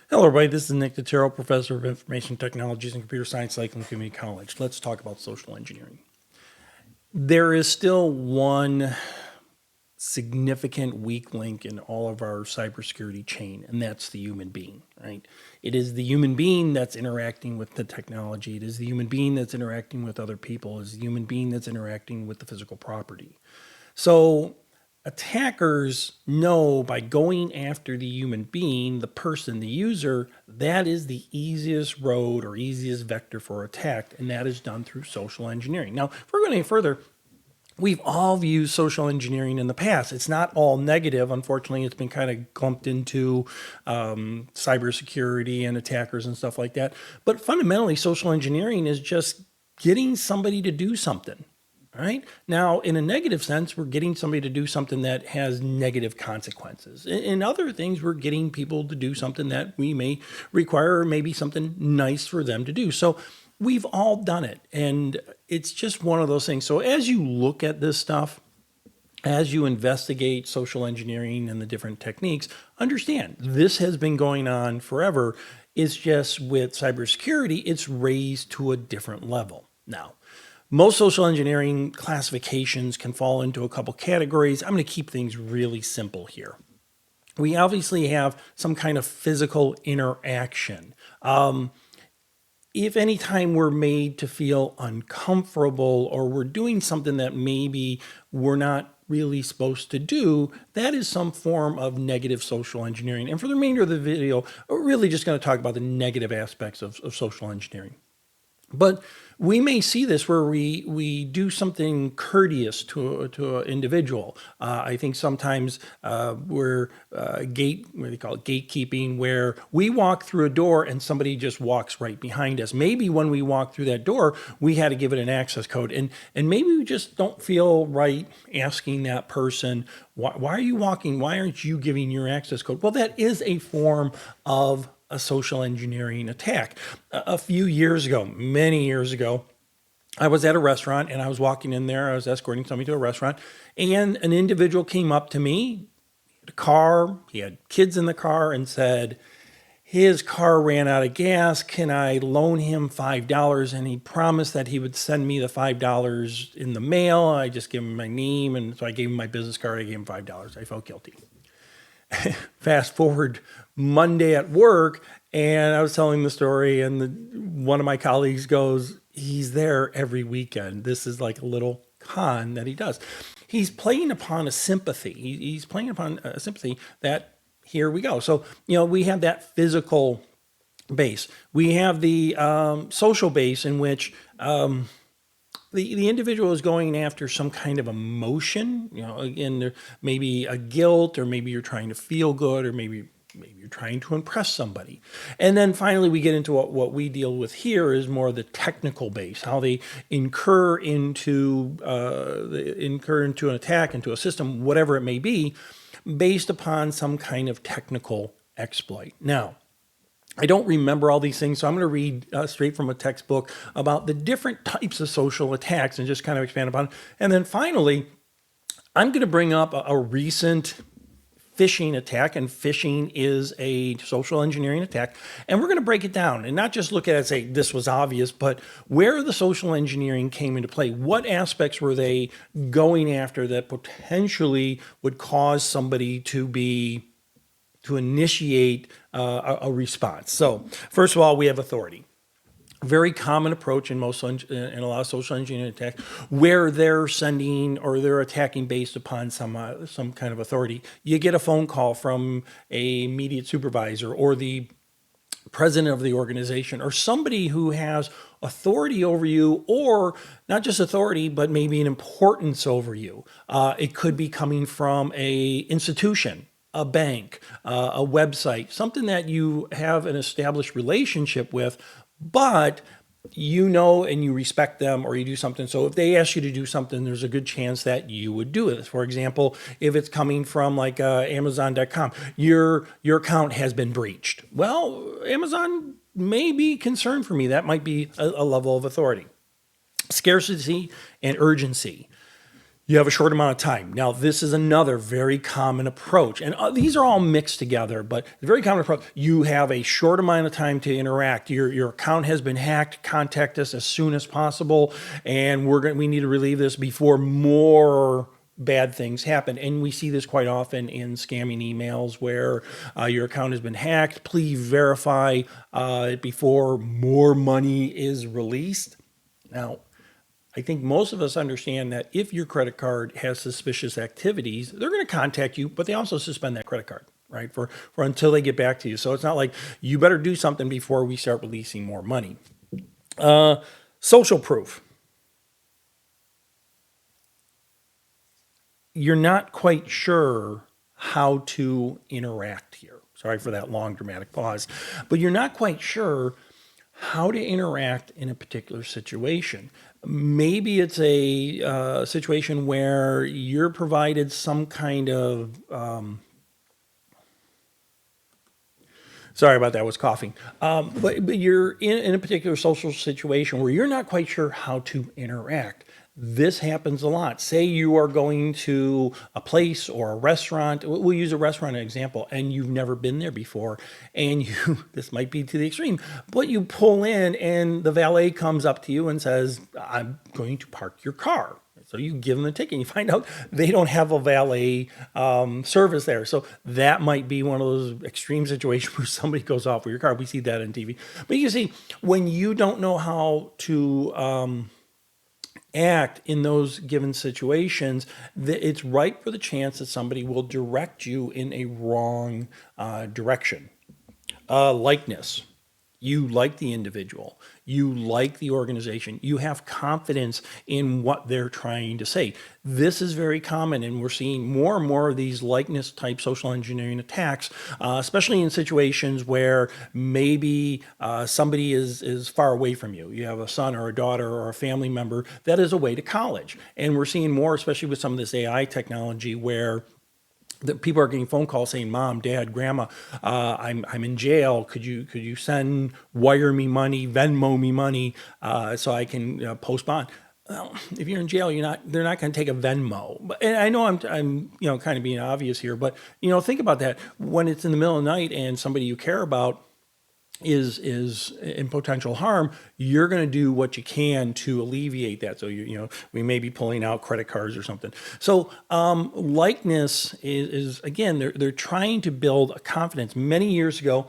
Hello, everybody. This is Nick Totero, Professor of Information Technologies and Computer Science, Lakeland Community College. Let's talk about social engineering. There is still one significant weak link in all of our cybersecurity chain, and that's the human being, right? It is the human being that's interacting with the technology. It is the human being that's interacting with other people. It is the human being that's interacting with the physical property. So attackers know by going after the human being, the person, the user, that is the easiest road or easiest vector for attack, and that is done through social engineering. Now, if we're going any further, we've all used social engineering in the past. It's not all negative. Unfortunately, it's been kind of clumped into cybersecurity and attackers and stuff like that. But fundamentally, social engineering is just getting somebody to do something. Right? Now, in a negative sense, we're getting somebody to do something that has negative consequences. In other things, we're getting people to do something that we may require, or maybe something nice for them to do. So we've all done it. And it's just one of those things. So as you look at this stuff, as you investigate social engineering and the different techniques, understand this has been going on forever. It's just with cybersecurity, it's raised to a different level. Now, most social engineering classifications can fall into a couple categories. I'm going to keep things really simple here. We obviously have some kind of physical interaction. If any time we're made to feel uncomfortable or we're doing something that maybe we're not really supposed to do, that is some form of negative social engineering. And for the remainder of the video, we're really just going to talk about the negative aspects of social engineering. But we may see this where we do something courteous to an individual. I think sometimes we're what do they call it, gatekeeping, where we walk through a door and somebody just walks right behind us. Maybe when we walk through that door, we had to give it an access code, and maybe we just don't feel right asking that person, why are you walking? Why aren't you giving your access code? Well, that is a form of a social engineering attack. A few years ago, many years ago, I was at a restaurant and I was walking in there. I was escorting somebody to a restaurant, and an individual came up to me, a car, he had kids in the car, and said his car ran out of gas. Can I loan him $5? And he promised that he would send me the $5 in the mail. I just gave him my name, and so I gave him my business card. I gave him $5. I felt guilty. Fast forward Monday at work, and I was telling the story, and one of my colleagues goes, he's there every weekend. This is like a little con that he does. He's playing upon a sympathy. He's playing upon a sympathy that, here we go. So, we have that physical base. We have the social base in which the individual is going after some kind of emotion. Again, there may be a guilt, or maybe you're trying to feel good, or maybe you're trying to impress somebody. And then finally, we get into what we deal with here is more the technical base, how they incur into an attack, into a system, whatever it may be, based upon some kind of technical exploit. Now, I don't remember all these things, so I'm going to read straight from a textbook about the different types of social attacks and just kind of expand upon it. And then finally, I'm going to bring up a recent phishing attack, and phishing is a social engineering attack. And we're going to break it down and not just look at it and say this was obvious, but where the social engineering came into play. What aspects were they going after that potentially would cause somebody to initiate a response? So first of all, we have authority. Very common approach in a lot of social engineering attacks, where they're sending or they're attacking based upon some kind of authority. You get a phone call from a immediate supervisor or the president of the organization, or somebody who has authority over you, or not just authority, but maybe an importance over you. It could be coming from a institution, a bank, a website, something that you have an established relationship with, but and you respect them, or you do something. So if they ask you to do something, there's a good chance that you would do it. For example, if it's coming from like Amazon.com, your account has been breached. Well, Amazon may be concerned for me. That might be a level of authority. Scarcity and urgency. You have a short amount of time. Now, this is another very common approach, and these are all mixed together, but the very common approach, you have a short amount of time to interact. Your account has been hacked. Contact us as soon as possible, and we need to relieve this before more bad things happen. And we see this quite often in scamming emails where your account has been hacked. Please verify before more money is released. Now, I think most of us understand that if your credit card has suspicious activities, they're going to contact you, but they also suspend that credit card, right? For until they get back to you. So it's not like you better do something before we start releasing more money. Social proof. You're not quite sure how to interact here. Sorry for that long dramatic pause, but you're not quite sure how to interact in a particular situation. Maybe it's a situation where you're provided some kind of sorry about that, I was coughing. But you're in a particular social situation where you're not quite sure how to interact. This happens a lot. Say you are going to a place or a restaurant. We'll use a restaurant as an example, and you've never been there before. And this might be to the extreme, but you pull in and the valet comes up to you and says, I'm going to park your car. So you give them the ticket and you find out they don't have a valet service there. So that might be one of those extreme situations where somebody goes off with your car. We see that on TV. But you see, when you don't know how to act in those given situations, it's ripe for the chance that somebody will direct you in a wrong direction. Likeness. You like the individual. You like the organization. You have confidence in what they're trying to say. This is very common, and we're seeing more and more of these likeness type social engineering attacks, especially in situations where maybe somebody is far away from you. You have a son or a daughter or a family member that is away to college. And we're seeing more, especially with some of this AI technology, where that people are getting phone calls saying, "Mom, Dad, Grandma, I'm in jail. Could you wire me money, Venmo me money, so I can post bond?" Well, if you're in jail, they're not going to take a Venmo. And I know I'm kind of being obvious here, but think about that. When it's in the middle of the night and somebody you care about is in potential harm, you're going to do what you can to alleviate that. So we may be pulling out credit cards or something. So likeness is again, they're trying to build a confidence. Many years ago,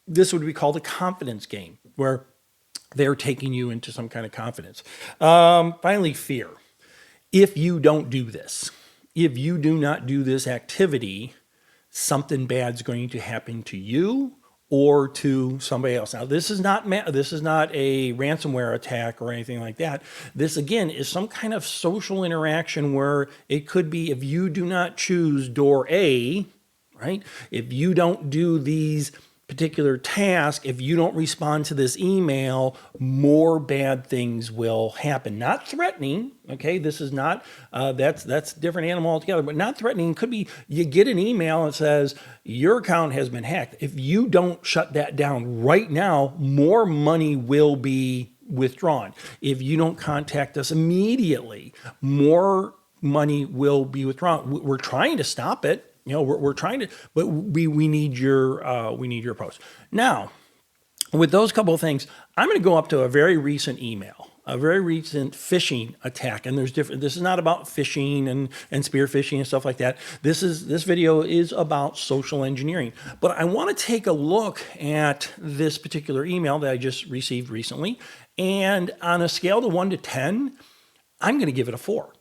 this would be called a confidence game, where they're taking you into some kind of confidence. Finally, fear. If you don't do this, if you do not do this activity, something bad's going to happen to you or to somebody else. Now, this is not a ransomware attack or anything like that. This, again, is some kind of social interaction where it could be, if you do not choose door A, right? If you don't do these particular task, if you don't respond to this email, more bad things will happen. Not threatening, okay? This is not, that's a different animal altogether, but not threatening. Could be you get an email that says, your account has been hacked. If you don't shut that down right now, more money will be withdrawn. If you don't contact us immediately, more money will be withdrawn. We're trying to stop it. We're trying to, but we need your approach. Now, with those couple of things, I'm going to go up to a very recent email, a very recent phishing attack. And there's different, this is not about phishing and spear phishing and stuff like that. This video is about social engineering. But I want to take a look at this particular email that I just received recently. And on a scale of 1 to 10, I'm going to give it a 4.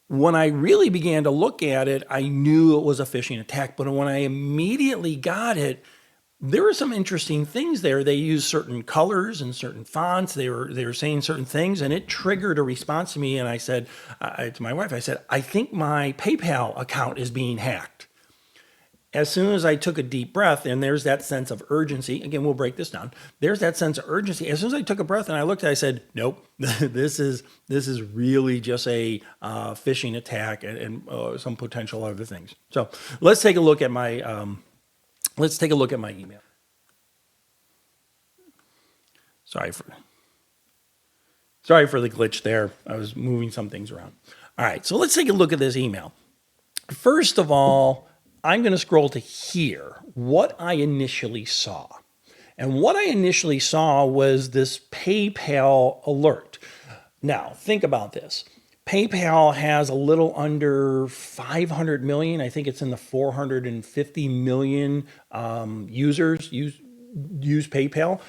When I really began to look at it, I knew it was a phishing attack. But when I immediately got it, there were some interesting things there. They used certain colors and certain fonts. They were saying certain things, and it triggered a response to me. And I said to my wife, I said, I think my PayPal account is being hacked. As soon as I took a deep breath, and there's that sense of urgency, again, we'll break this down. There's that sense of urgency. As soon as I took a breath and I looked at it, I said, nope, this is really just a phishing attack and some potential other things. So let's take a look at my email. Sorry for Sorry for the glitch there. I was moving some things around. All right, so let's take a look at this email. First of all, I'm going to scroll to here, what I initially saw. And what I initially saw was this PayPal alert. Now, think about this. PayPal has a little under 500 million. I think it's in the 450 million users use PayPal.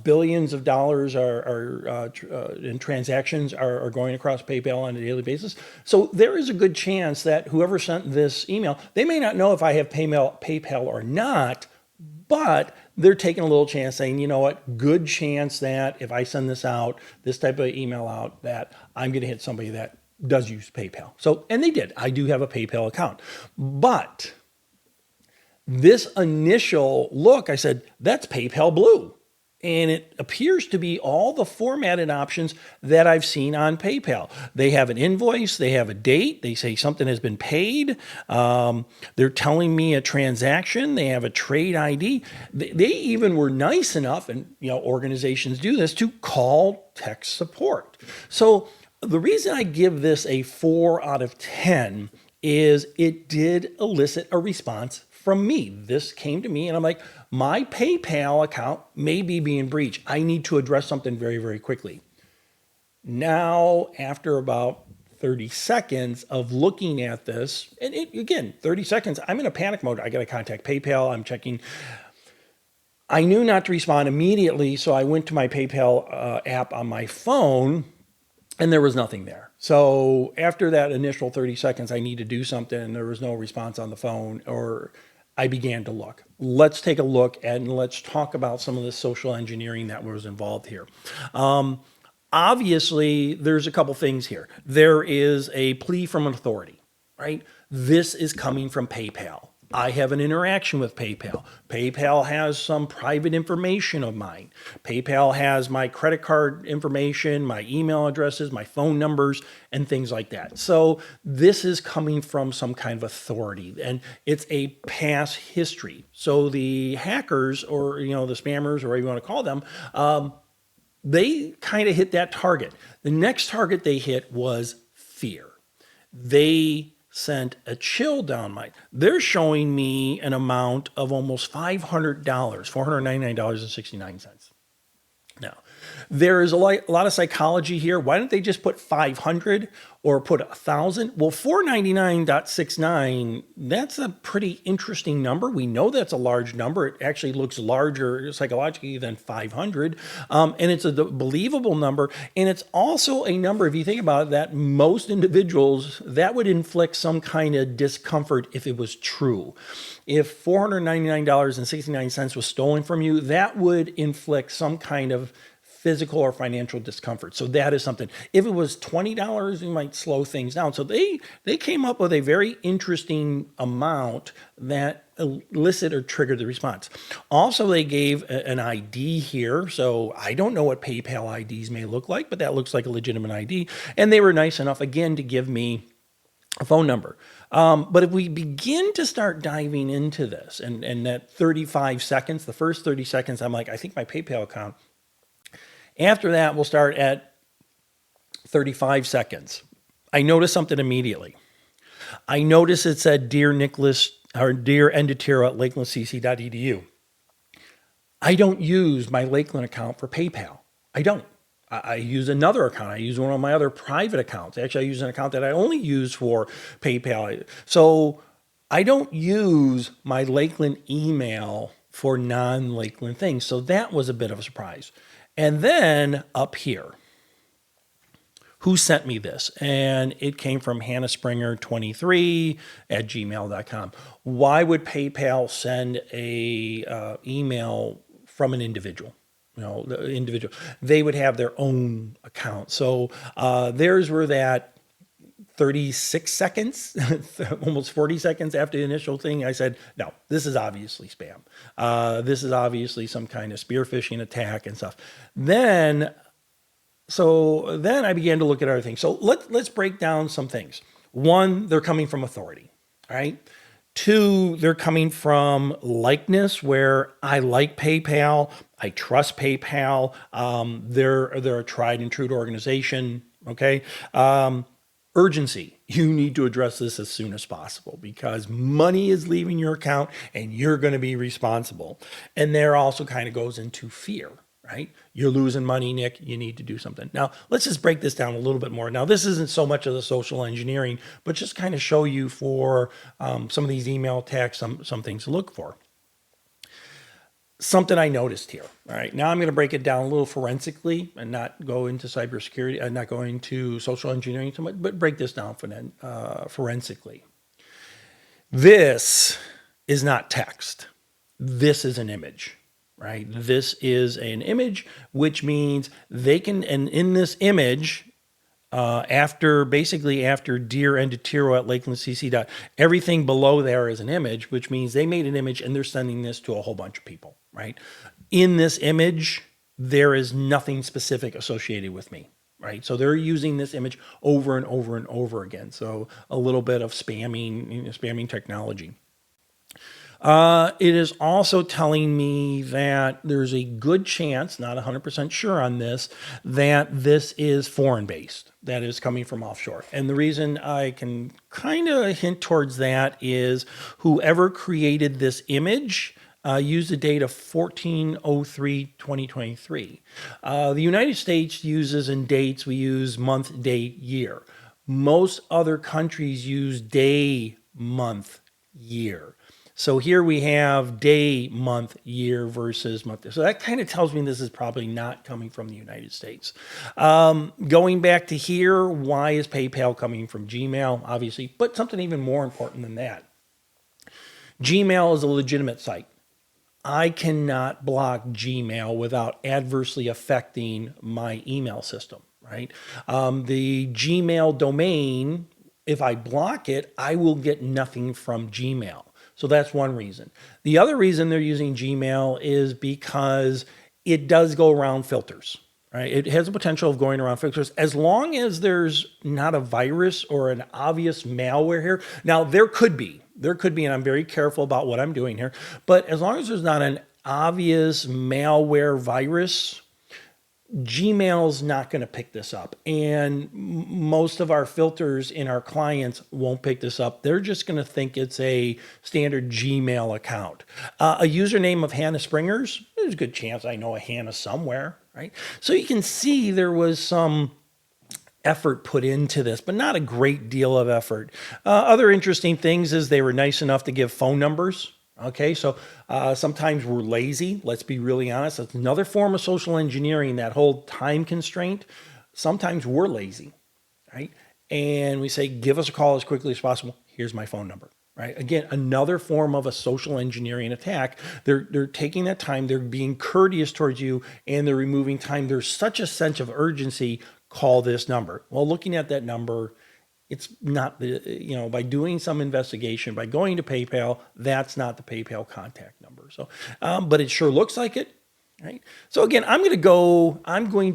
Billions of dollars in transactions are going across PayPal on a daily basis. So there is a good chance that whoever sent this email, they may not know if I have PayPal or not, but they're taking a little chance saying, you know what, good chance that if I send this out, this type of email out, that I'm going to hit somebody that does use PayPal. So, and they did. I do have a PayPal account. But this initial look, I said, that's PayPal Blue. And it appears to be all the formatted options that I've seen on PayPal. They have an invoice, they have a date, they say something has been paid, they're telling me a transaction, they have a trade ID. They even were nice enough, and organizations do this, to call tech support. So the reason I give this a 4 out of 10 is it did elicit a response from me. This came to me and I'm like, my PayPal account may be being breached. I need to address something very, very quickly. Now, after about 30 seconds of looking at this, and again, 30 seconds, I'm in a panic mode. I got to contact PayPal. I'm checking. I knew not to respond immediately, so I went to my PayPal app on my phone, and there was nothing there. So after that initial 30 seconds, I need to do something, and there was no response on the phone, or I began to look. Let's take a look and let's talk about some of the social engineering that was involved here. Obviously, there's a couple things here. There is a plea from an authority, right? This is coming from PayPal. I have an interaction with PayPal. PayPal has some private information of mine. PayPal has my credit card information, my email addresses, my phone numbers, and things like that. So this is coming from some kind of authority, and it's a past history. So the hackers, or the spammers, or whatever you want to call them, they kind of hit that target. The next target they hit was fear. They sent a chill down my. They're showing me an amount of almost $500, $499.69. Now, there is a lot of psychology here. Why don't they just put 500 or put 1,000? Well, 499.69, that's a pretty interesting number. We know that's a large number. It actually looks larger psychologically than 500. And it's a believable number. And it's also a number, if you think about it, that most individuals, that would inflict some kind of discomfort if it was true. If $499.69 was stolen from you, that would inflict some kind of physical or financial discomfort. So that is something. If it was $20, you might slow things down. So they came up with a very interesting amount that elicit or triggered the response. Also, they gave an ID here. So I don't know what PayPal IDs may look like, but that looks like a legitimate ID. And they were nice enough, again, to give me a phone number. But if we begin to start diving into this, and that 35 seconds, the first 30 seconds, I'm like, I think my PayPal account. After that, we'll start at 35 seconds. I noticed something immediately. I noticed it said, Dear Nicholas, or Dear Endatira at lakelandcc.edu. I don't use my Lakeland account for PayPal. I don't. I use another account. I use one of my other private accounts. Actually, I use an account that I only use for PayPal. So I don't use my Lakeland email for non-Lakeland things. So that was a bit of a surprise. And then up here, who sent me this? And it came from hannahspringer23@gmail.com. Why would PayPal send a email from an individual? The individual, they would have their own account. So theirs were that 36 seconds, almost 40 seconds after the initial thing. I said, no, this is obviously spam. This is obviously some kind of spear phishing attack and stuff. Then I began to look at other things. So let's break down some things. One, they're coming from authority, all right? Two, they're coming from likeness, where I like PayPal. I trust PayPal. They're a tried and true organization. Okay. Urgency. You need to address this as soon as possible because money is leaving your account and you're going to be responsible. And there also kind of goes into fear, right? You're losing money, Nick. You need to do something. Now, let's just break this down a little bit more. Now, this isn't so much of the social engineering, but just kind of show you for some of these email attacks, some things to look for. Something I noticed here. All right. Now I'm going to break it down a little forensically and not go into cybersecurity and not go into social engineering too much, but break this down forensically. This is not text. This is an image, right? This is an image, which means they can, and in this image, after deer ended tiro at Lakeland CC. Everything below there is an image, which means they made an image and they're sending this to a whole bunch of people, right? In this image, there is nothing specific associated with me, right? So they're using this image over and over and over again. So a little bit of spamming technology. It is also telling me that there's a good chance, not 100% sure on this, that this is foreign based, that is coming from offshore. And the reason I can kind of hint towards that is whoever created this image used the date of 14/03/2023. The United States uses in dates, we use month, date, year. Most other countries use day, month, year. So here we have day, month, year versus month. So that kind of tells me this is probably not coming from the United States. Going back to here, why is PayPal coming from Gmail? Obviously, but something even more important than that. Gmail is a legitimate site. I cannot block Gmail without adversely affecting my email system, right? The Gmail domain, if I block it, I will get nothing from Gmail. So that's one reason. The other reason they're using Gmail is because it does go around filters, right? It has the potential of going around filters as long as there's not a virus or an obvious malware here. Now, there could be, and I'm very careful about what I'm doing here, but as long as there's not an obvious malware virus, Gmail's not going to pick this up. And most of our filters in our clients won't pick this up. They're just going to think it's a standard Gmail account. A username of Hannah Springers, there's a good chance I know a Hannah somewhere, right? So you can see there was some effort put into this, but not a great deal of effort. Other interesting things is they were nice enough to give phone numbers. Okay, so sometimes we're lazy. Let's be really honest. That's another form of social engineering, that whole time constraint. Sometimes we're lazy, right? And we say, give us a call as quickly as possible. Here's my phone number, right? Again, another form of a social engineering attack. They're taking that time. They're being courteous towards you, and they're removing time. There's such a sense of urgency. Call this number. Well, looking at that number, it's not by doing some investigation, by going to PayPal, that's not the PayPal contact number. So, but it sure looks like it, right? So again, I'm going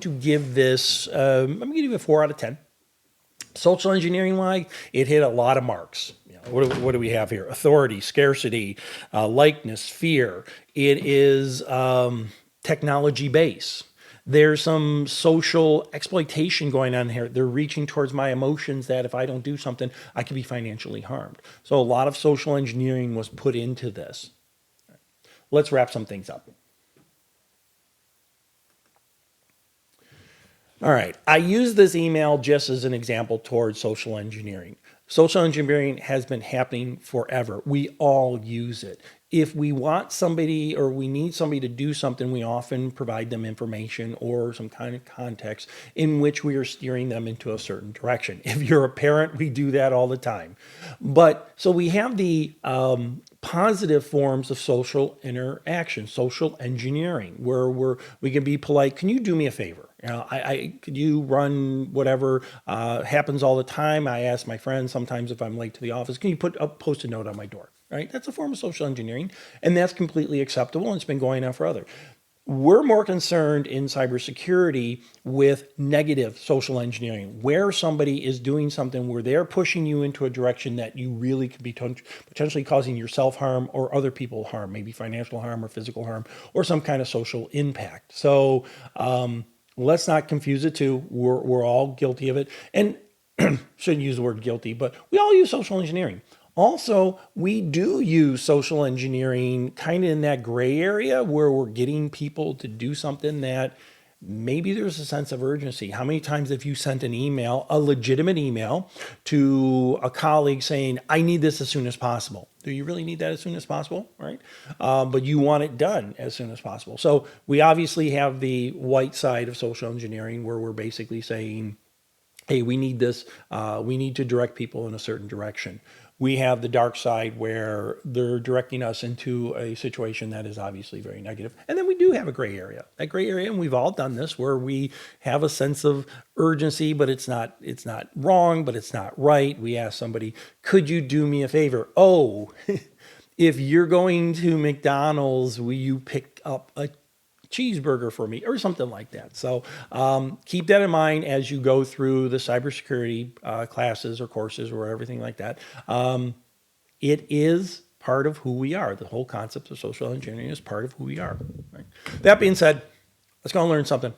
to give this, I'm going to give it a 4 out of 10. Social engineering wise, it hit a lot of marks. What do we have here? Authority, scarcity, likeness, fear. It is technology base. There's some social exploitation going on here. They're reaching towards my emotions that if I don't do something, I could be financially harmed. So a lot of social engineering was put into this. Let's wrap some things up. All right. I use this email just as an example towards social engineering. Social engineering has been happening forever. We all use it. If we want somebody or we need somebody to do something, we often provide them information or some kind of context in which we are steering them into a certain direction. If you're a parent, we do that all the time. But so we have the positive forms of social interaction, social engineering, where we can be polite. Can you do me a favor? Could you run whatever happens all the time? I ask my friends sometimes if I'm late to the office, can you post a note on my door? Right? That's a form of social engineering, and that's completely acceptable, and it's been going on for others. We're more concerned in cybersecurity with negative social engineering, where somebody is doing something where they're pushing you into a direction that you really could be potentially causing yourself harm or other people harm, maybe financial harm or physical harm or some kind of social impact. So let's not confuse the two. We're all guilty of it. And shouldn't use the word guilty, but we all use social engineering. Also, we do use social engineering kind of in that gray area where we're getting people to do something that maybe there's a sense of urgency. How many times have you sent an email, a legitimate email, to a colleague saying, I need this as soon as possible? Do you really need that as soon as possible? Right? But you want it done as soon as possible. So we obviously have the white side of social engineering where we're basically saying, hey, we need this, we need to direct people in a certain direction. We have the dark side where they're directing us into a situation that is obviously very negative. And then we do have a gray area. That gray area, and we've all done this, where we have a sense of urgency, but it's not wrong, but it's not right. We ask somebody, could you do me a favor? Oh, if you're going to McDonald's, will you pick up a cheeseburger for me or something like that. So keep that in mind as you go through the cybersecurity classes or courses or everything like that. It is part of who we are. The whole concept of social engineering is part of who we are. Right? That being said, let's go and learn something.